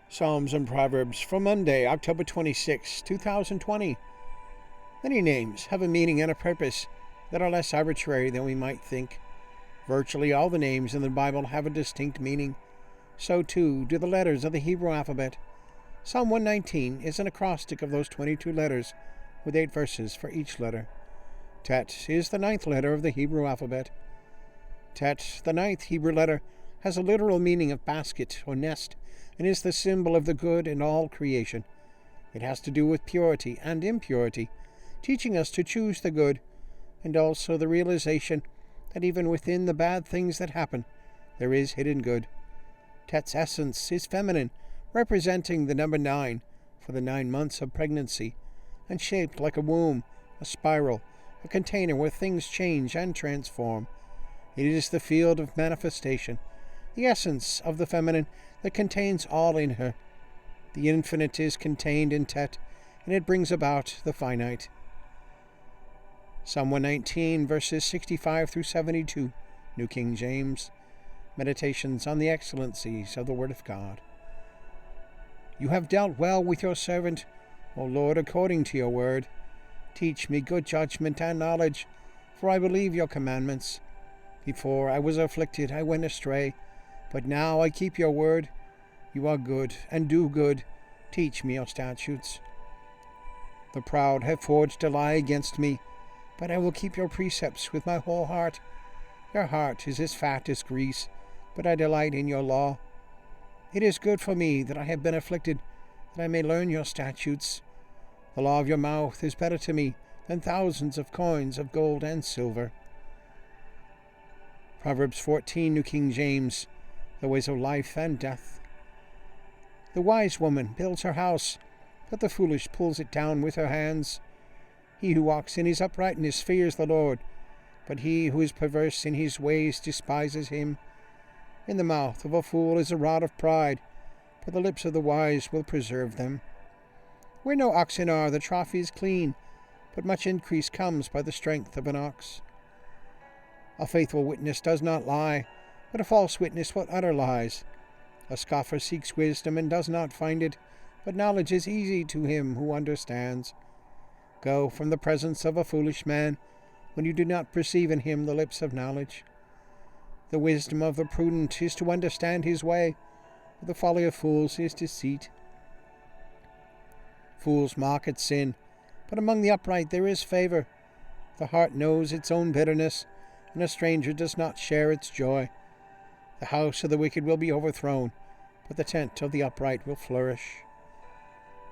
Psalms and Proverbs for Monday, October 26, 2020. Many names have a meaning and a purpose that are less arbitrary than we might think. Virtually all the names in the Bible have a distinct meaning. So too do the letters of the Hebrew alphabet. Psalm 119 is an acrostic of those 22 letters, with 8 verses for each letter. Tet is the 9th letter of the Hebrew alphabet. Tet, the 9th Hebrew letter, has a literal meaning of basket or nest, and is the symbol of the good in all creation. It has to do with purity and impurity, teaching us to choose the good, and also the realization that even within the bad things that happen, there is hidden good. Tet's essence is feminine, representing the number 9 for the 9 months of pregnancy, and shaped like a womb, a spiral, a container where things change and transform. It is the field of manifestation, the essence of the feminine that contains all in her. The infinite is contained in Tet, and it brings about the finite. Psalm 119, verses 65 through 72, New King James. Meditations on the excellencies of the Word of God. You have dealt well with your servant, O Lord, according to your word. Teach me good judgment and knowledge, for I believe your commandments. Before I was afflicted, I went astray, but now I keep your word. You are good and do good. Teach me your statutes. The proud have forged a lie against me, but I will keep your precepts with my whole heart. Your heart is as fat as grease, but I delight in your law. It is good for me that I have been afflicted, that I may learn your statutes. The law of your mouth is better to me than thousands of coins of gold and silver. Proverbs 14, New King James. The ways of life and death. The wise woman builds her house, but the foolish pulls it down with her hands. He who walks in his uprightness fears the Lord, but he who is perverse in his ways despises him. In the mouth of a fool is a rod of pride, but the lips of the wise will preserve them. Where no oxen are, the trough is clean, but much increase comes by the strength of an ox. A faithful witness does not lie, but a false witness will utter lies. A scoffer seeks wisdom and does not find it, but knowledge is easy to him who understands. Go from the presence of a foolish man, when you do not perceive in him the lips of knowledge. The wisdom of the prudent is to understand his way, but the folly of fools is deceit. Fools mock at sin, but among the upright there is favor. The heart knows its own bitterness, and a stranger does not share its joy. The house of the wicked will be overthrown, but the tent of the upright will flourish.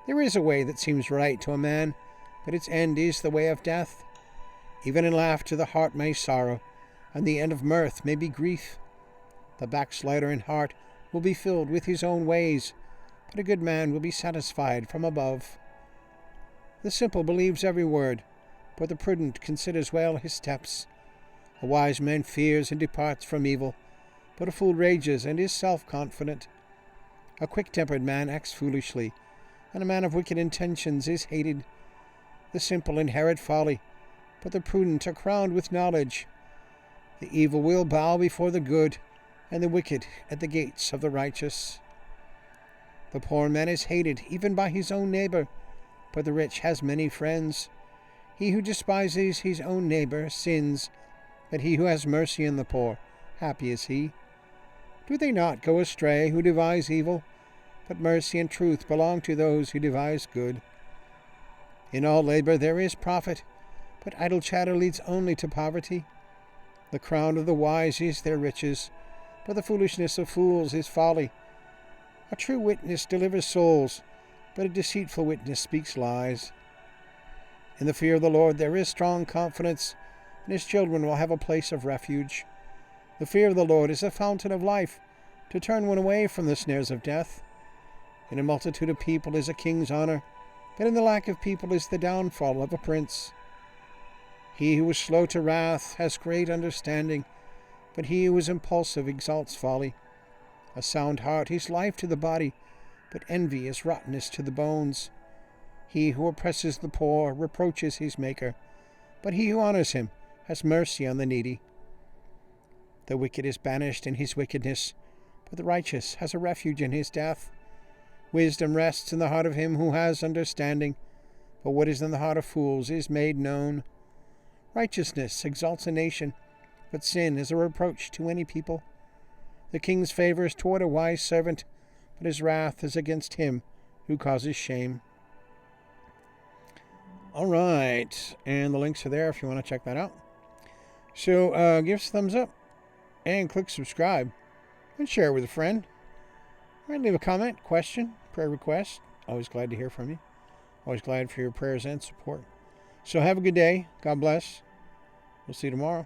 There is a way that seems right to a man, but its end is the way of death. Even in laughter the heart may sorrow, and the end of mirth may be grief. The backslider in heart will be filled with his own ways, but a good man will be satisfied from above. The simple believes every word, but the prudent considers well his steps. A wise man fears and departs from evil, but a fool rages and is self-confident. A quick-tempered man acts foolishly, and a man of wicked intentions is hated. The simple inherit folly, but the prudent are crowned with knowledge. The evil will bow before the good, and the wicked at the gates of the righteous. The poor man is hated even by his own neighbor, but the rich has many friends. He who despises his own neighbor sins, but he who has mercy on the poor, happy is he. Do they not go astray who devise evil? But mercy and truth belong to those who devise good. In all labor there is profit, but idle chatter leads only to poverty. The crown of the wise is their riches, but the foolishness of fools is folly. A true witness delivers souls, but a deceitful witness speaks lies. In the fear of the Lord there is strong confidence, and his children will have a place of refuge. The fear of the Lord is a fountain of life, to turn one away from the snares of death. In a multitude of people is a king's honor, but in the lack of people is the downfall of a prince. He who is slow to wrath has great understanding, but he who is impulsive exalts folly. A sound heart is life to the body, but envy is rottenness to the bones. He who oppresses the poor reproaches his Maker, but he who honors him has mercy on the needy. The wicked is banished in his wickedness, but the righteous has a refuge in his death. Wisdom rests in the heart of him who has understanding, but what is in the heart of fools is made known. Righteousness exalts a nation, but sin is a reproach to any people. The king's favor is toward a wise servant, but his wrath is against him who causes shame. All right, and the links are there if you want to check that out. So give us a thumbs up and click subscribe and share it with a friend. All right, leave a comment, question, prayer request. Always glad to hear from you. Always glad for your prayers and support. So have a good day. God bless. We'll see you tomorrow.